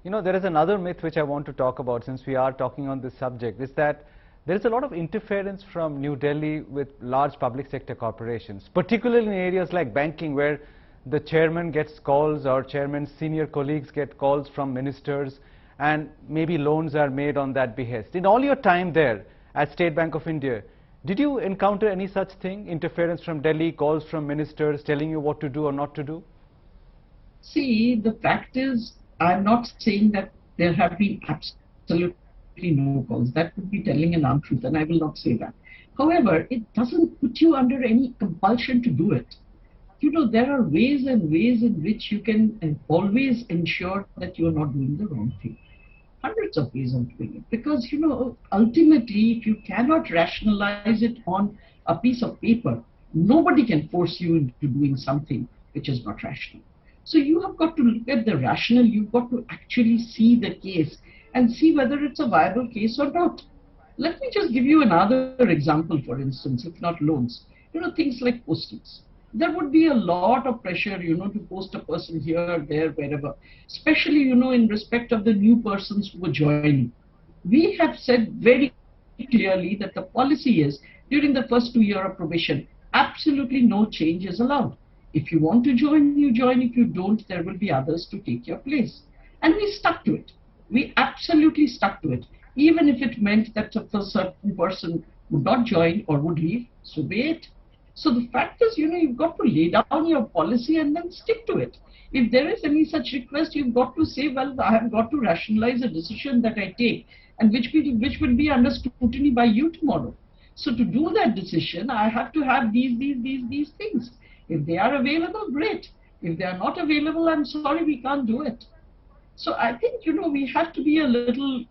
There is another myth which I want to talk about since we are talking on this subject, is that there is a lot of interference from New Delhi with large public sector corporations, particularly in areas like banking, where the chairman gets calls or chairman's senior colleagues get calls from ministers, and maybe loans are made on that behest. In all your time there at State Bank of India, did you encounter any such thing, interference from Delhi, calls from ministers telling you what to do or not to do? See, the fact is, I'm not saying that there have been absolutely no calls. That would be telling an untruth, and I will not say that. However, it doesn't put you under any compulsion to do it. There are ways and ways in which you can always ensure that you're not doing the wrong thing. Hundreds of ways of doing it. Because, ultimately, if you cannot rationalize it on a piece of paper, nobody can force you into doing something which is not rational. So you have got to look at the rational, you've got to actually see the case and see whether it's a viable case or not. Let me just give you another example, for instance, if not loans. Things like postings. There would be a lot of pressure, to post a person here, there, wherever, especially, in respect of the new persons who were joining. We have said very clearly that the policy is, during the first 2 years of probation, absolutely no change is allowed. If you want to join, you join. If you don't, there will be others to take your place. And we stuck to it. We absolutely stuck to it. Even if it meant that a certain person would not join or would leave, so be it. So the fact is, you've got to lay down your policy and then stick to it. If there is any such request, you've got to say, well, I have got to rationalize a decision that I take, and which will be under scrutiny by you tomorrow. So to do that decision, I have to have these things. If they are available, great. If they are not available, I'm sorry, we can't do it. So I think, we have to be a little,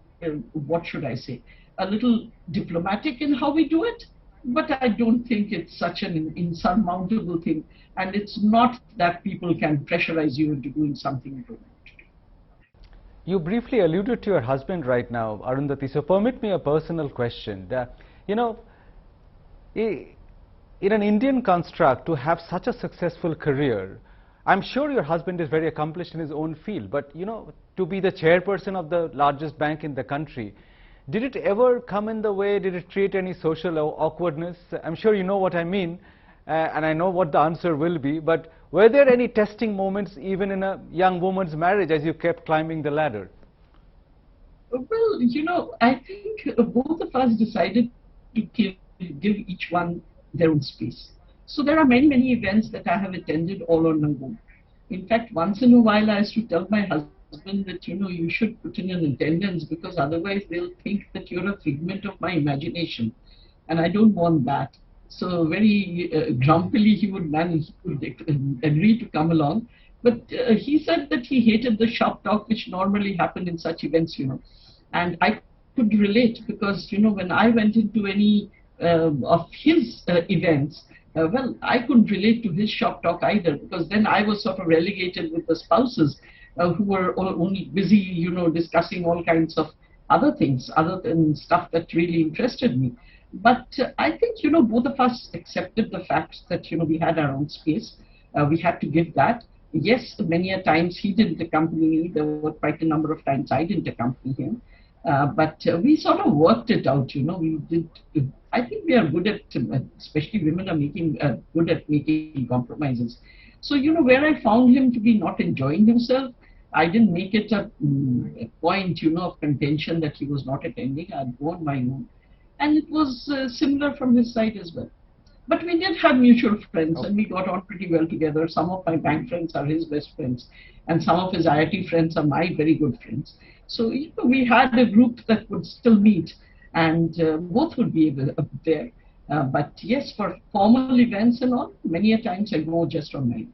what should I say, a little diplomatic in how we do it. But I don't think it's such an insurmountable thing. And it's not that people can pressurize you into doing something you don't want to do. You briefly alluded to your husband right now, Arundhati. So permit me a personal question. In an Indian construct, to have such a successful career, I'm sure your husband is very accomplished in his own field, but to be the chairperson of the largest bank in the country, did it ever come in the way? Did it create any social awkwardness? I'm sure you know what I mean, and I know what the answer will be, but were there any testing moments even in a young woman's marriage as you kept climbing the ladder? Well, I think both of us decided to give each one their own space. So there are many events that I have attended all on my own. In fact, once in a while I used to tell my husband that, you should put in an attendance, because otherwise they'll think that you're a figment of my imagination. And I don't want that. So very grumpily he would agree to come along. But he said that he hated the shop talk which normally happened in such events, And I could relate, because, when I went into any of his events, well, I couldn't relate to his shop talk either, because then I was sort of relegated with the spouses who were only busy, discussing all kinds of other things, other than stuff that really interested me. But I think, both of us accepted the fact that, we had our own space. We had to give that. Yes, many a times he didn't accompany me. There were quite a number of times I didn't accompany him. But we sort of worked it out, we did. I think we are good at, especially women are good at making compromises. So, where I found him to be not enjoying himself, I didn't make it a point, of contention that he was not attending. I'd go on my own. And it was similar from his side as well. But we did have mutual friends, and we got on pretty well together. Some of my bank friends are his best friends, and some of his IIT friends are my very good friends. So we had a group that would still meet, and both would be there. But yes, for formal events and all, many a times I go just on my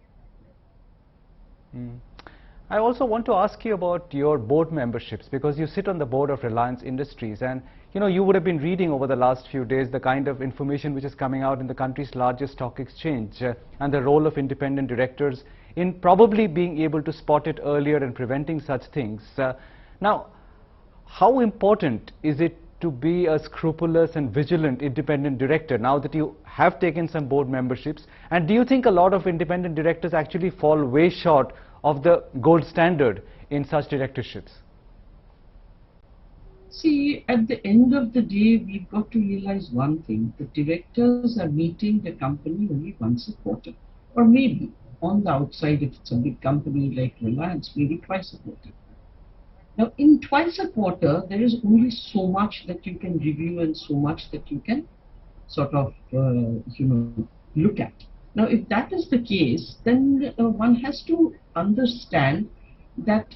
own. I also want to ask you about your board memberships, because you sit on the board of Reliance Industries, and you would have been reading over the last few days the kind of information which is coming out in the country's largest stock exchange, and the role of independent directors in probably being able to spot it earlier and preventing such things. Now, how important is it to be a scrupulous and vigilant independent director now that you have taken some board memberships? And do you think a lot of independent directors actually fall way short of the gold standard in such directorships? See, at the end of the day, we've got to realize one thing. The directors are meeting the company only once a quarter. Or maybe on the outside, if it's a big company like Reliance, maybe twice a quarter. Now, in twice a quarter, there is only so much that you can review and so much that you can sort of, look at. Now, if that is the case, then one has to understand that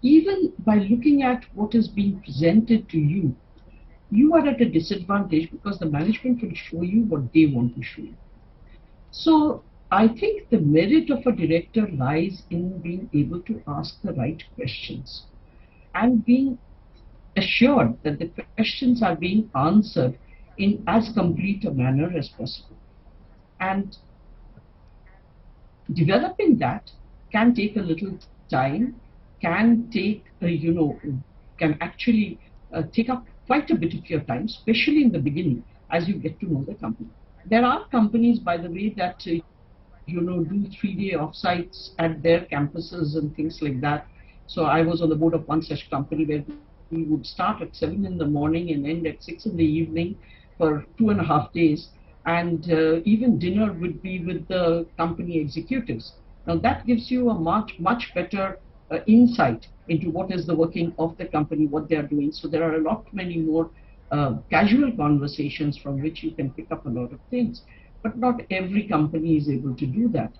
even by looking at what is being presented to you, you are at a disadvantage because the management will show you what they want to show you. So I think the merit of a director lies in being able to ask the right questions and being assured that the questions are being answered in as complete a manner as possible. And developing that can take a little time, can take, can actually take up quite a bit of your time, especially in the beginning as you get to know the company. There are companies, by the way, that do 3-day offsites at their campuses and things like that. So I was on the board of one such company where we would start at 7 in the morning and end at 6 in the evening for 2.5 days. And even dinner would be with the company executives. Now that gives you a much better insight into what is the working of the company, what they are doing. So there are a lot many more casual conversations from which you can pick up a lot of things. But not every company is able to do that.